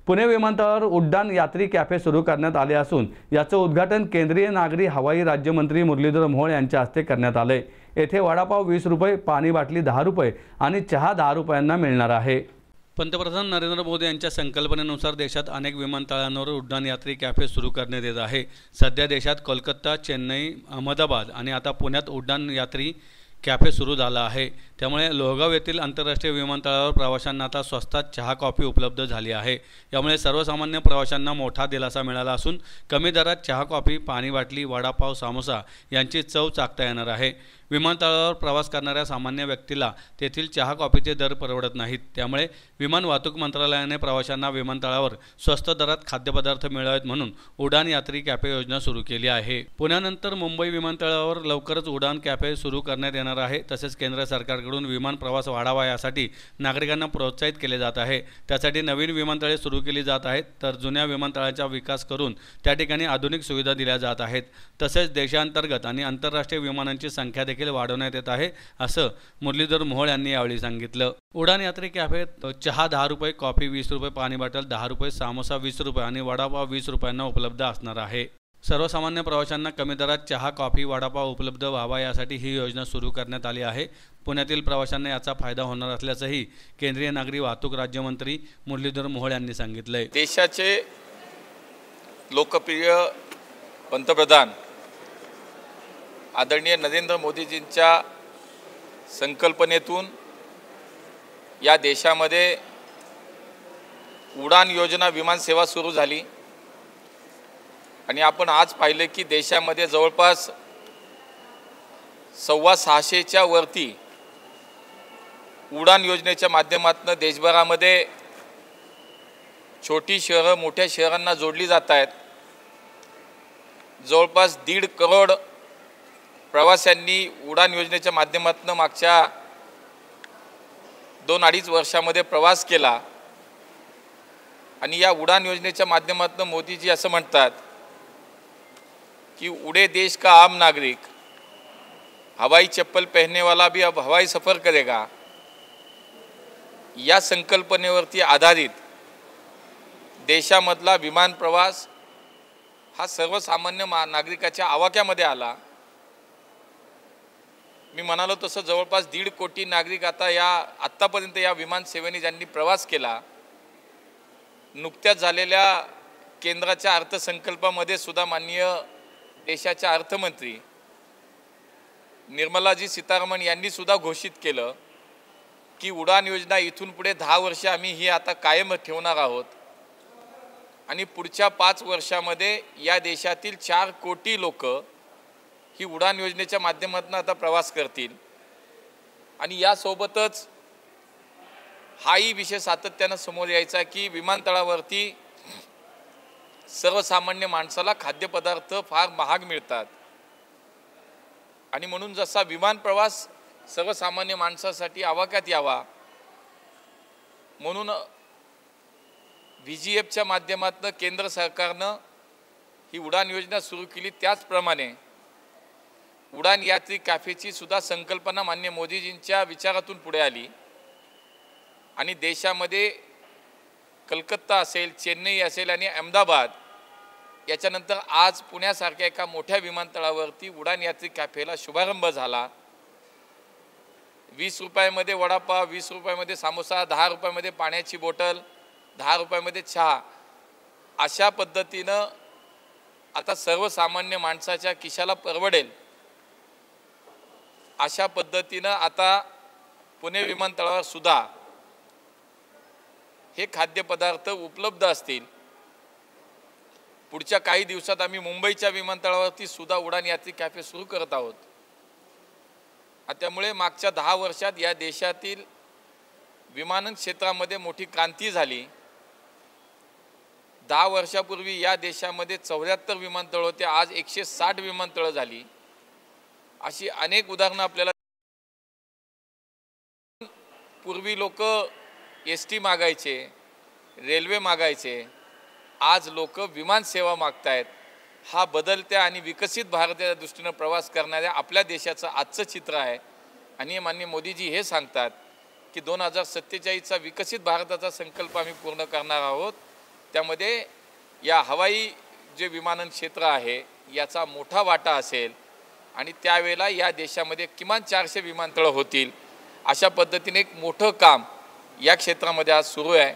पुणे विमानतळावर उड्डाण यात्री कॅफे सुरू करण्यात आले असून याचं उद्घाटन केंद्रीय नागरी हवाई राज्यमंत्री मुरलीधर मोहोळ यांच्या हस्ते करण्यात आले। येथे वडापाव 20 रुपये, पाणी बाटली 10 रुपये आणि चहा 10 रुपयांना मिळणार आहे। पंतप्रधान नरेंद्र मोदी यांच्या संकल्पनेनुसार देशात अनेक विमानतळांवर उड्डाण यात्री कॅफे सुरू करण्यात येत आहे। सध्या देशात कोलकाता, चेन्नई, अहमदाबाद आणि आता पुण्यात उड्डाण यात्री कॅफे सुरू झाला आहे। त्यामुळे लोहगाव येथील आंतरराष्ट्रीय विमानतळावर प्रवाशांना आता स्वस्तात चहा कॉफी उपलब्ध झाली आहे। यामुळे सर्वसामान्य प्रवाशांना मोठा दिलासा मिळाला असून कमी दरात चहा कॉफी, पाणी बाटली, वडापाव, समोसा यांची चव चाखता येणार आहे। विमानतळावर प्रवास करणाऱ्या सामान्य व्यक्तीला तेथील चहा कॉफीचे दर परवडत नाहीत। त्यामुळे विमान वाहतूक मंत्रालयाने प्रवाशांना विमानतळावर स्वस्त दरात खाद्यपदार्थ मिळावेत म्हणून उडान यात्री कॅफे योजना सुरू केली आहे। पुण्यानंतर मुंबई विमानतळावर लवकरच उडान कॅफे सुरू करण्यात येणार आहे। तसेच केंद्र सरकारकडून विमान प्रवास वाढावा यासाठी नागरिकांना प्रोत्साहित केले जात आहे। त्यासाठी नवीन विमानतळे सुरू केली जात आहेत, तर जुन्या विमानतळांचा विकास करून त्या ठिकाणी आधुनिक सुविधा दिल्या जात आहेत। तसेच देशांतर्गत आणि आंतरराष्ट्रीय विमानांची संख्या देखील वाढवण्यात येत आहे, असं मुरलीधर मोहोळ यांनी यावेळी सांगितलं। उडान यात्री कॅफेत चहा 10 रुपये, कॉफी 20 रुपये, पाणी बॉटल 10 रुपये, समोसा 20 रुपये आणि वडापाव 20 रुपयांना उपलब्ध असणार आहे। सर्वसामान्य प्रवाशांना कमी दरात चहा, कॉफी, वडापाव उपलब्ध व्हावा यासाठी ही योजना सुरू करण्यात आली आहे। पुण्यातील प्रवाशांना याचा फायदा होणार असल्याचंही केंद्रीय नागरी वाहतूक राज्यमंत्री मुरलीधर मोहोळ यांनी सांगितलंय। देशाचे लोकप्रिय पंतप्रधान आदरणीय नरेंद्र मोदीजींच्या संकल्पनेतून या देशामध्ये उडान योजना विमान सेवा सुरू झाली आणि आपण आज पाहिले की देशामध्ये जवळपास 650च्या वरती उडान योजनेच्या माध्यमातून देशभरामध्ये छोटी शहरं मोठ्या शहरांना जोडली जात आहेत। जवळपास 1.5 करोड प्रवाशांनी उडान योजनेच्या माध्यमातून मागच्या 2-2.5 वर्षामध्ये प्रवास केला आणि या उडान योजनेच्या माध्यमातून मोदीजी असं म्हणतात कि उड़े देश का आम नागरिक हवाई चप्पल पहनने वाला भी अब हवाई सफ़र करेगा। या संकल्पनेवरती आधारित देशामधला विमान प्रवास हा सर्वसामान्य नागरिकाच्या आवाक्यामध्ये आला। मी म्हणालो तसं जवळपास 1.5 कोटी नागरिक आत्तापर्यंत या विमान सेवेने ज्यांनी प्रवास केला। नुकत्याच झालेल्या केंद्राच्या अर्थसंकल्पामध्ये सुद्धा माननीय देशाच्या अर्थमंत्री निर्मलाजी सीतारामन यांनी सुद्धा घोषित केलं की उडान योजना इथून पुढे 10 वर्ष आम्ही ही आता कायम ठेवणार आहोत आणि पुढच्या 5 वर्षामध्ये या देशातील 4 कोटी लोक ही उडान योजनेच्या माध्यमातून आता प्रवास करतील। आणि यासोबतच हाही विषय सातत्याने समोर यायचा की विमानतळावरती सर्वसामान्य माणसाला खाद्यपदार्थ फार महाग मिळतात आणि म्हणून जसा विमान प्रवास सर्वसामान्य माणसासाठी आवाक्यात यावा म्हणून VGFच्या माध्यमातून केंद्र सरकारनं ही उडान योजना सुरू केली। त्याचप्रमाणे उडान यात्री कॅफेची सुद्धा संकल्पना माननीय मोदीजींच्या विचारातून पुढे आली आणि देशामध्ये कलकत्ता असेल, चेन्नई असेल आणि अहमदाबाद याच्यानंतर आज पुण्यासारख्या एका मोठ्या विमानतळावरती उडान यात्री कॅफेला शुभारंभ झाला। 20 रुपयामध्ये वडापाव, 20 रुपयामध्ये समोसा, 10 रुपयामध्ये पाण्याची बॉटल, 10 रुपयामध्ये चहा, अशा पद्धतीनं आता सर्वसामान्य माणसाच्या खिशाला परवडेल अशा पद्धतीनं आता पुणे विमानतळावर सुद्धा हे खाद्यपदार्थ उपलब्ध असतील। पुढच्या काही दिवसात आम्ही मुंबईच्या विमानतळावरती सुद्धा उडान यात्री कॅफे सुरू करत आहोत। त्यामुळे मागच्या 10 वर्षात या देशातील विमानन क्षेत्रामध्ये मोठी क्रांती झाली। 10 वर्षापूर्वी या देशामध्ये 74 विमानतळ होते, आज 160 विमानतळ झाली। अशी अनेक उदाहरणं आपल्याला पूर्वी लोक ST मागायचे, रेल्वे मागायचे, आज लोक विमान सेवा मागतायत। हा बदलत्या आणि विकसित भारताच्या दृष्टीने प्रवास करणाऱ्या आपल्या देशाचं आजचं चित्र आहे आणि माननीय मोदीजी हे सांगतात की 2047चा विकसित भारताचा संकल्प आम्ही पूर्ण करणार आहोत त्यामध्ये या हवाई जे विमानन क्षेत्र आहे याचा मोठा वाटा असेल आणि त्यावेळेला या देशामध्ये किमान 400 विमानतळं होतील. अशा पद्धतीने एक मोठं काम या क्षेत्रामध्ये आज सुरू आहे.